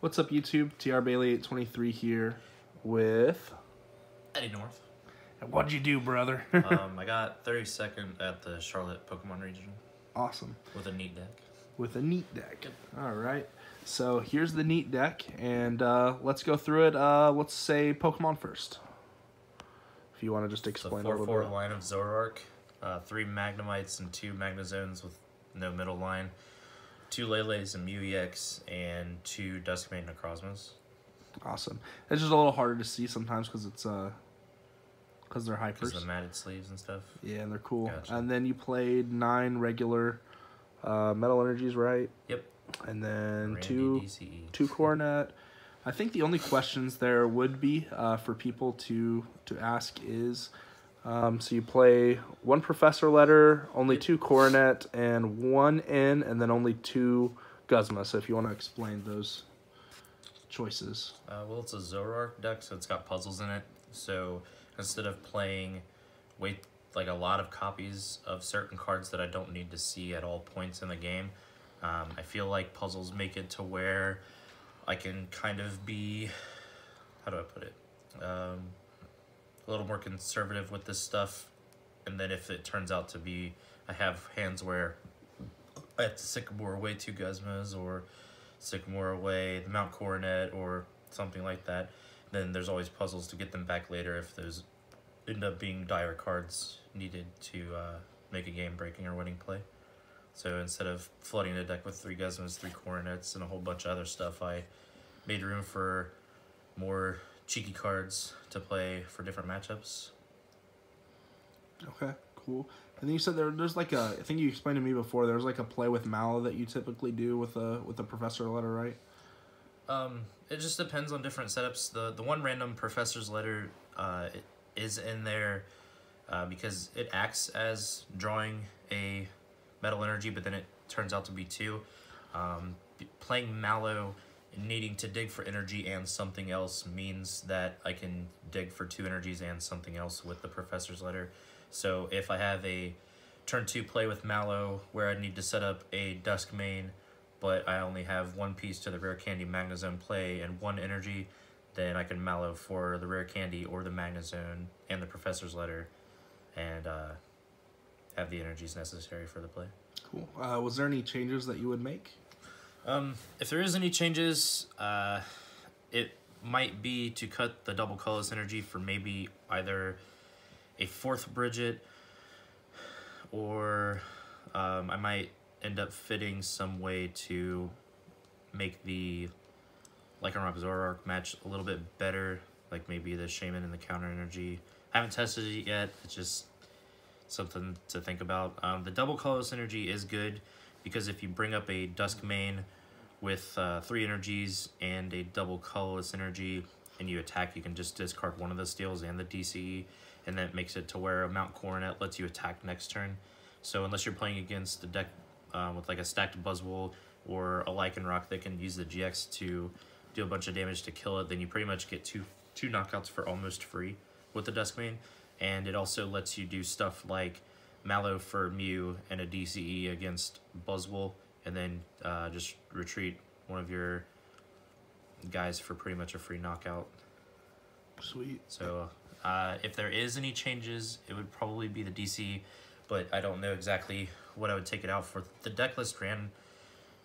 What's up, YouTube? TR Bailey 823 here with Eddie North. What'd you do, brother? I got 32nd at the Charlotte Pokemon Regional. Awesome. With a neat deck. With a neat deck. Yep. All right. So here's the neat deck, and let's go through it. Let's say Pokemon first. If you want to just explain a little bit. 4/4 line of Zoroark, 3 Magnemites and 2 Magnezones with no middle line, 2 Lele's and Mew EX, and 2 Dusk Necrozmas. Awesome. It's just a little harder to see sometimes because it's because they're hypers. Because the matted sleeves and stuff. Yeah, and they're cool. Gotcha. And then you played 9 regular Metal Energies, right? Yep. And then Randy two DCE. Coronet. I think the only questions there would be for people to ask is, so you play 1 Professor Letter, only 2 Coronet, and 1 N, and then only 2 Guzma. So if you want to explain those choices. Well, it's a Zoroark deck, so it's got puzzles in it. So instead of playing like a lot of copies of certain cards that I don't need to see at all points in the game, I feel like puzzles make it to where I can kind of be, how do I put it, a little more conservative with this stuff. And then if it turns out to be, I have hands where I have to Sycamore away 2 Guzmas, or Sycamore away the Mount Coronet, or something like that, then there's always puzzles to get them back later if those end up being dire cards needed to make a game-breaking or winning play. So instead of flooding the deck with 3 Guzmas, 3 Coronets, and a whole bunch of other stuff, I made room for more cheeky cards to play for different matchups. Okay, cool. And then you said there's like a, I think you explained to me before, there's like a play with Mallow that you typically do with the Professor Letter, right? It just depends on different setups. The one random Professor's Letter is in there because it acts as drawing a Metal Energy, but then it turns out to be 2. Playing Mallow and needing to dig for energy and something else means that I can dig for 2 energies and something else with the Professor's Letter. So if I have a turn 2 play with Mallow where I need to set up a Dusk main, but I only have 1 piece to the Rare Candy Magnezone play and 1 energy, then I can Mallow for the Rare Candy or the Magnezone and the Professor's Letter, and have the energies necessary for the play. Cool. Was there any changes that you would make? If there is any changes, it might be to cut the double colorless energy for maybe either a 4th Bridget, or I might end up fitting some way to make the Lycanroc Zoroark match a little bit better, like maybe the Shaman and the counter energy. Haven't tested it yet, it's just something to think about. The double colorless energy is good because if you bring up a Dusk main with 3 energies and a double colorless energy and you attack, you can just discard one of the steals and the DCE, and that makes it to where a Mount Coronet lets you attack next turn. So unless you're playing against a deck with like a stacked Buzzwole or a Lycanroc that can use the GX to do a bunch of damage to kill it, then you pretty much get two knockouts for almost free with the Dusk main. And it also lets you do stuff like Mallow for Mew and a DCE against Buzzwole, and then just retreat one of your guys for pretty much a free knockout. Sweet. So if there is any changes, it would probably be the DCE, but I don't know exactly what I would take it out for. The deck list ran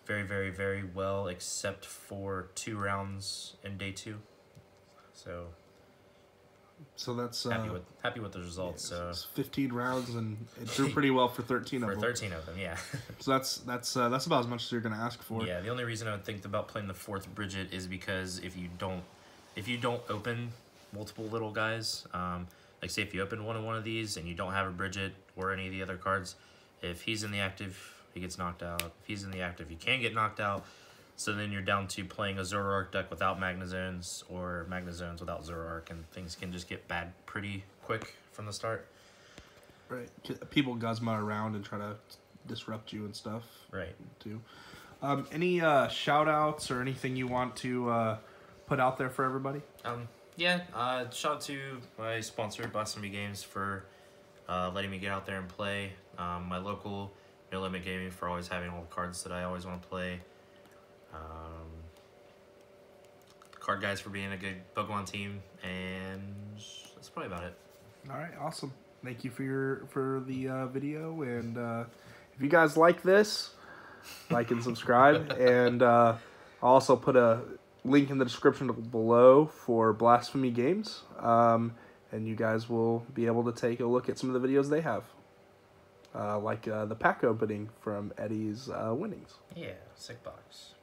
very, very, very well, except for 2 rounds in day 2. So that's happy with the results. Yeah, so it's 15 rounds, and it drew pretty well for 13 of them. For 13 of them, yeah. So that's about as much as you're gonna ask for. Yeah, the only reason I would think about playing the 4th Bridget is because if you don't open multiple little guys, like say if you open one of these and you don't have a Bridget or any of the other cards, if he's in the active, he gets knocked out. If he's in the active, he can get knocked out. So then you're down to playing a Zoroark deck without Magnezones or Magnezones without Zoroark, and things can just get bad pretty quick from the start. Right. People Guzma around and try to disrupt you and stuff. Right. Too. Any shout outs or anything you want to put out there for everybody? Yeah, shout out to my sponsor, Boston Games, for letting me get out there and play. My local No Limit Gaming for always having all the cards that I always want to play. card guys for being a good Pokemon team, and that's probably about it. All right, awesome. Thank you for the video, and if you guys like this, like and subscribe, and I'll also put a link in the description below for Blasphemy Games, and you guys will be able to take a look at some of the videos they have, like the pack opening from Eddie's winnings. Yeah, sick box.